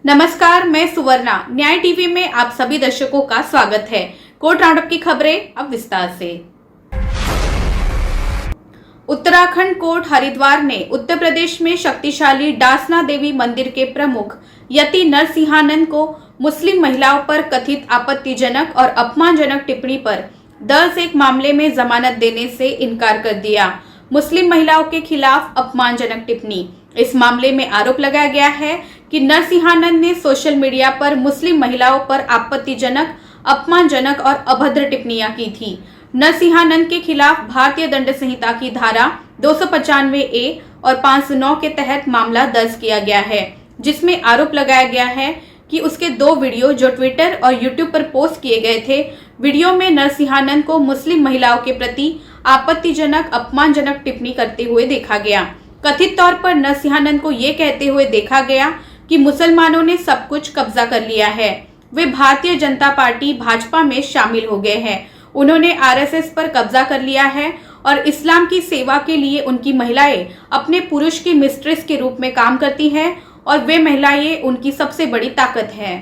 नमस्कार, मैं सुवर्णा। न्याय टीवी में आप सभी दर्शकों का स्वागत है। कोर्ट राउंडअप की खबरें अब विस्तार से। उत्तराखंड कोर्ट हरिद्वार ने उत्तर प्रदेश में शक्तिशाली डासना देवी मंदिर के प्रमुख यति नरसिंहानंद को मुस्लिम महिलाओं पर कथित आपत्तिजनक और अपमानजनक टिप्पणी पर दर्ज एक मामले में जमानत देने से इनकार कर दिया। मुस्लिम महिलाओं के खिलाफ अपमानजनक टिप्पणी। इस मामले में आरोप लगाया गया है कि नरसिंहानंद ने सोशल मीडिया पर मुस्लिम महिलाओं पर आपत्तिजनक, अपमानजनक और अभद्र टिप्पणियां की थी। नरसिंहानंद के खिलाफ भारतीय दंड संहिता की धारा 295A और 509 के तहत मामला दर्ज किया गया है, जिसमें आरोप लगाया गया है कि उसके 2 वीडियो जो ट्विटर और यूट्यूब पर पोस्ट किए गए थे, वीडियो में नरसिंहानंद को मुस्लिम महिलाओं के प्रति आपत्तिजनक, अपमानजनक टिप्पणी करते हुए देखा गया। कथित तौर पर नरसिंहानंद को ये कहते हुए देखा गया कि मुसलमानों ने सब कुछ कब्जा कर लिया है, वे भारतीय जनता पार्टी भाजपा में शामिल हो गए हैं, उन्होंने आरएसएस पर कब्जा कर लिया है और इस्लाम की सेवा के लिए उनकी महिलाएं अपने पुरुष की मिस्ट्रेस के रूप में काम करती हैं और वे महिलाएं उनकी सबसे बड़ी ताकत है।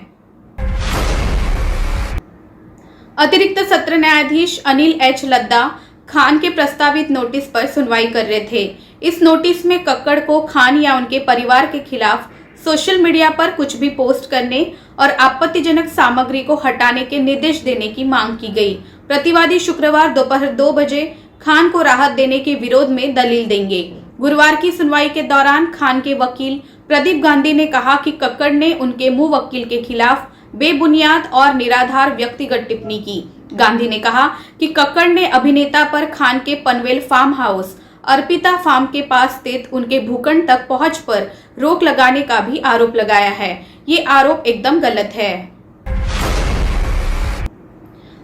अतिरिक्त सत्र न्यायाधीश अनिल एच लद्दा खान के प्रस्तावित नोटिस पर सुनवाई कर रहे थे। इस नोटिस में कक्कड़ को खान या उनके परिवार के खिलाफ सोशल मीडिया पर कुछ भी पोस्ट करने और आपत्तिजनक सामग्री को हटाने के निर्देश देने की मांग की गई। प्रतिवादी शुक्रवार दोपहर 2 बजे खान को राहत देने के विरोध में दलील देंगे। गुरुवार की सुनवाई के दौरान खान के वकील प्रदीप गांधी ने कहा कि कक्कड़ ने उनके मुंह वकील के खिलाफ बेबुनियाद और निराधार व्यक्तिगत टिप्पणी की। गांधी ने कहा कि कक्कड़ ने अभिनेता पर खान के Panvel farm house Arpita farm के पास स्थित उनके भूखंड तक पहुंच पर रोक लगाने का भी आरोप लगाया है। ये आरोप एकदम गलत है।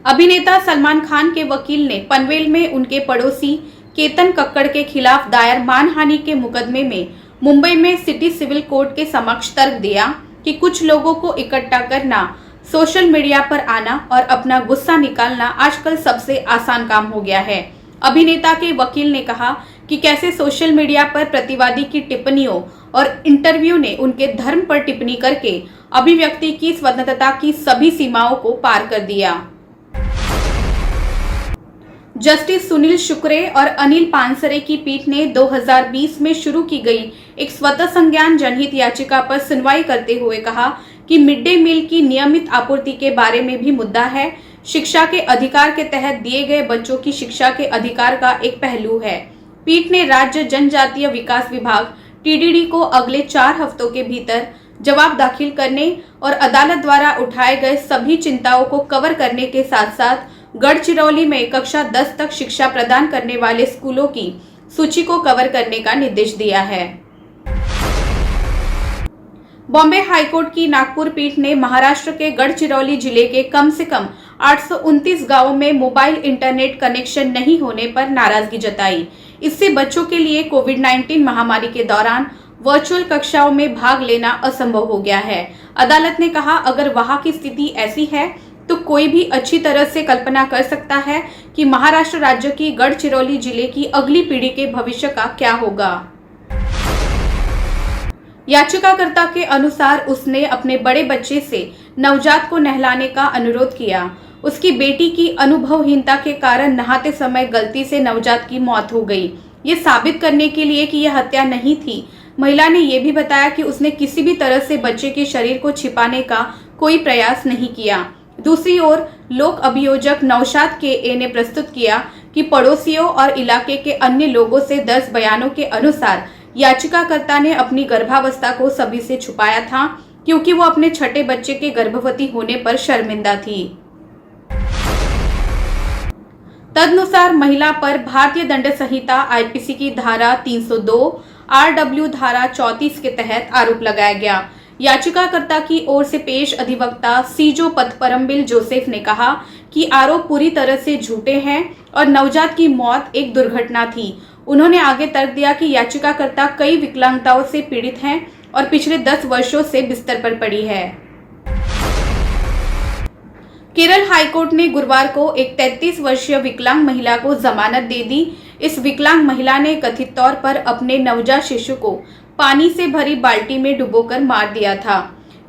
अभिनेता सलमान खान के वकील ने पनवेल में उनके पड़ोसी केतन कक्कड़ के खिलाफ दायर मानहानि के मुकदमे में मुंबई में सिटी सिविल कोर्ट के समक्ष तर्क दिया कि कुछ लोगों को इकट्ठा करना, सोशल मीडिया पर आना और अपना गुस्सा निकालना आजकल सबसे आसान काम हो गया है। अभिनेता के वकील ने कहा कि कैसे सोशल मीडिया पर प्रतिवादी की टिप्पणियों और इंटरव्यू ने उनके धर्म पर टिप्पणी करके अभिव्यक्ति की स्वतंत्रता की सभी सीमाओं को पार कर दिया। जस्टिस सुनील शुक्रे और अनिल पानसरे की पीठ ने 2020 में शुरू की गई एक स्वतः संज्ञान जनहित याचिका पर सुनवाई करते हुए कहा कि मिड डे मील की नियमित आपूर्ति के बारे में भी मुद्दा है। शिक्षा के अधिकार के तहत दिए गए बच्चों की शिक्षा के अधिकार का एक पहलू है। पीठ ने राज्य जनजातीय विकास विभाग टीडीडी को अगले 4 हफ्तों के भीतर जवाब दाखिल करने और अदालत द्वारा उठाए गए सभी चिंताओं को कवर करने के साथ साथ गढ़चिरौली में कक्षा 10 तक शिक्षा प्रदान करने वाले स्कूलों की सूची को कवर करने का निर्देश दिया है। बॉम्बे हाईकोर्ट की नागपुर पीठ ने महाराष्ट्र के गढ़चिरौली जिले के कम से कम 829 गांवों में मोबाइल इंटरनेट कनेक्शन नहीं होने पर नाराजगी जताई। इससे बच्चों के लिए कोविड-19 महामारी के दौरान वर्चुअल कक्षाओं में भाग लेना असंभव हो गया है। अदालत ने कहा, अगर वहां की स्थिति ऐसी है तो कोई भी अच्छी तरह से कल्पना कर सकता है कि महाराष्ट्र राज्य की गढ़चिरौली जिले की अगली पीढ़ी के भविष्य का क्या होगा। याचिकाकर्ता के अनुसार उसने अपने बड़े बच्चे से नवजात को नहलाने का अनुरोध किया। उसकी बेटी की अनुभवहीनता के कारण नहाते समय गलती से नवजात की मौत हो गई। ये साबित करने के लिए कि यह हत्या नहीं थी, महिला ने यह भी बताया कि उसने किसी भी तरह से बच्चे के शरीर को छिपाने का कोई प्रयास नहीं किया। दूसरी ओर लोक अभियोजक नौशाद के ए ने प्रस्तुत किया कि पड़ोसियों और इलाके के अन्य लोगों से 10 बयानों के अनुसार याचिकाकर्ता ने अपनी गर्भावस्था को सभी से छुपाया था क्योंकि वो अपने छठे बच्चे के गर्भवती होने पर शर्मिंदा थी। तदनुसार महिला पर भारतीय दंड संहिता आईपीसी की धारा 302, आरडब्ल्यू धारा 34 के तहत आरोप लगाया गया। याचिकाकर्ता की ओर से पेश अधिवक्ता सीजो पथपरम्बिल जोसेफ ने कहा कि आरोप पूरी तरह से झूठे हैं और नवजात की मौत एक दुर्घटना थी। उन्होंने आगे तर्क दिया कि याचिकाकर्ता कई विकलांगताओं से पीड़ित हैं और पिछले 10 वर्षों से बिस्तर पर पड़ी है। केरल हाईकोर्ट ने गुरुवार को एक 33 वर्षीय विकलांग महिला को जमानत दे दी। इस विकलांग महिला ने कथित तौर पर अपने नवजात शिशु को पानी से भरी बाल्टी में डुबोकर मार दिया था।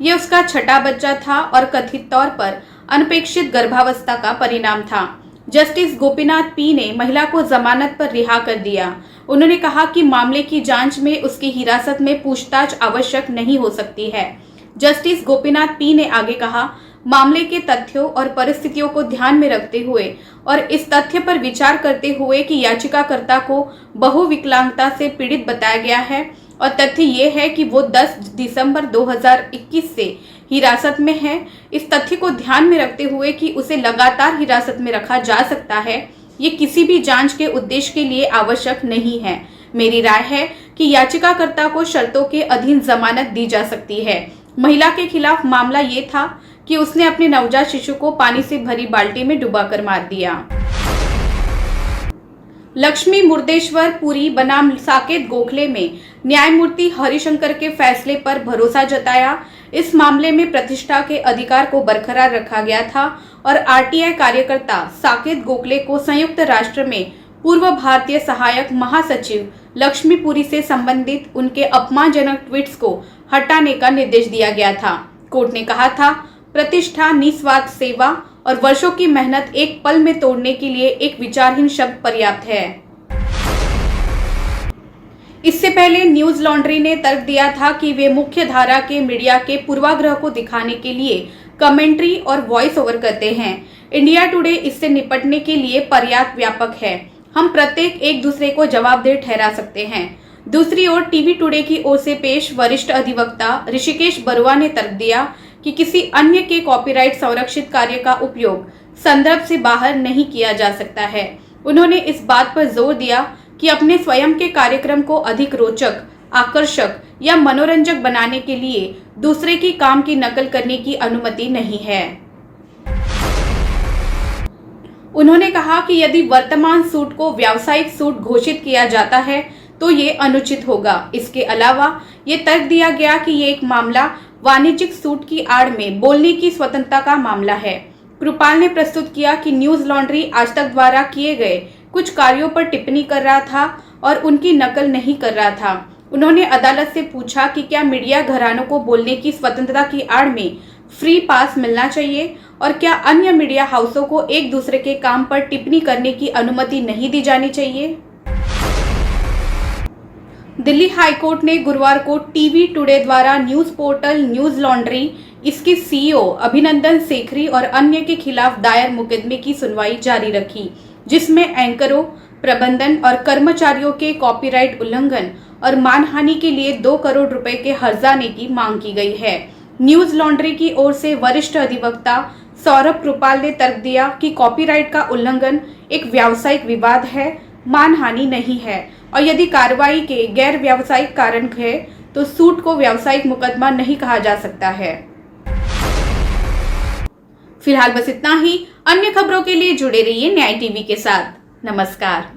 ये उसका छठा बच्चा था और कथित तौर पर अनपेक्षित गर्भावस्था का परिणाम था। जस्टिस गोपीनाथ पी ने महिला को जमानत पर रिहा कर दिया। उन्होंने कहा कि मामले की जांच में उसकी हिरासत में पूछताछ आवश्यक नहीं हो सकती है। जस्टिस गोपीनाथ पी ने आगे कहा, मामले के तथ्यों और परिस्थितियों को ध्यान में रखते हुए और इस तथ्य पर विचार करते हुए कि याचिकाकर्ता को बहुविकलांगता से पीड़ित बताया गया है और तथ्य ये है कि वो 10 दिसंबर 2021 से हिरासत में है, इस तथ्य को ध्यान में रखते हुए कि उसे लगातार हिरासत में रखा जा सकता है, ये किसी भी जांच के उद्देश्य के लिए आवश्यक नहीं है। मेरी राय है कि याचिकाकर्ता को शर्तों के अधीन जमानत दी जा सकती है। महिला के खिलाफ मामला ये था कि उसने अपने नवजात शिशु को पानी से भरी बाल्टी में डुबाकर मार दिया। लक्ष्मी मुर्देश्वर पुरी बनाम साकेत गोखले में न्यायमूर्ति हरिशंकर के फैसले पर भरोसा जताया। इस मामले में प्रतिष्ठा के अधिकार को बरकरार रखा गया था और आरटीआई कार्यकर्ता साकेत गोखले को संयुक्त राष्ट्र में पूर्व भारतीय सहायक महासचिव लक्ष्मीपुरी से संबंधित उनके अपमानजनक ट्वीट्स को हटाने का निर्देश दिया गया था। कोर्ट ने कहा था, प्रतिष्ठा, निस्वार्थ सेवा और वर्षों की मेहनत एक पल में तोड़ने के लिए एक विचारहीन शब्द पर्याप्त है। इससे पहले न्यूज लॉन्ड्री ने तर्क दिया था कि वे मुख्य धारा के मीडिया के पूर्वाग्रह को दिखाने के लिए कमेंट्री और वॉइस ओवर करते हैं। इंडिया टुडे इससे निपटने के लिए पर्याप्त व्यापक है। हम प्रत्येक एक दूसरे को जवाबदेह ठहरा सकते हैं। दूसरी ओर टीवी टुडे की ओर से पेश वरिष्ठ अधिवक्ता ऋषिकेश बरुआ ने तर्क दिया कि किसी अन्य के कॉपीराइट संरक्षित कार्य का उपयोग संदर्भ से बाहर नहीं किया जा सकता है। उन्होंने इस बात पर जोर दिया कि अपने स्वयं के कार्यक्रम को अधिक रोचक, आकर्षक या मनोरंजक बनाने के लिए दूसरे की काम की नकल करने की अनुमति नहीं है। उन्होंने कहा कि यदि वर्तमान सूट को व्यावसायिक सूट घोषित किया जाता है तो ये अनुचित होगा। इसके अलावा ये तर्क दिया गया कि ये एक मामला वाणिज्यिक सूट की आड़ में बोलने की स्वतंत्रता का मामला है। कृपाल ने प्रस्तुत किया कि न्यूज लॉन्ड्री आज तक द्वारा किए गए कुछ कार्यों पर टिप्पणी कर रहा था और उनकी नकल नहीं कर रहा था। उन्होंने अदालत से पूछा कि क्या मीडिया घरानों को बोलने की स्वतंत्रता की आड़ में फ्री पास मिलना चाहिए और क्या अन्य मीडिया हाउसों को एक दूसरे के काम पर टिप्पणी करने की अनुमति नहीं दी जानी चाहिए। दिल्ली हाईकोर्ट ने गुरुवार को टीवी टुडे द्वारा न्यूज पोर्टल न्यूज लॉन्ड्री, इसके सीईओ अभिनंदन सेखरी और अन्य के खिलाफ दायर मुकदमे की सुनवाई जारी रखी, जिसमें एंकरों, प्रबंधन और कर्मचारियों के कॉपीराइट उल्लंघन और मानहानि के लिए 2 करोड़ रुपए के हर्जाने की मांग की गई है। न्यूज लॉन्ड्री की ओर से वरिष्ठ अधिवक्ता सौरभ कृपाल ने तर्क दिया कि कॉपीराइट का उल्लंघन एक व्यावसायिक विवाद है, मानहानि नहीं है और यदि कार्रवाई के गैर व्यावसायिक कारण है तो सूट को व्यावसायिक मुकदमा नहीं कहा जा सकता है। फिलहाल बस इतना ही। अन्य खबरों के लिए जुड़े रहिए न्याय टीवी के साथ। नमस्कार।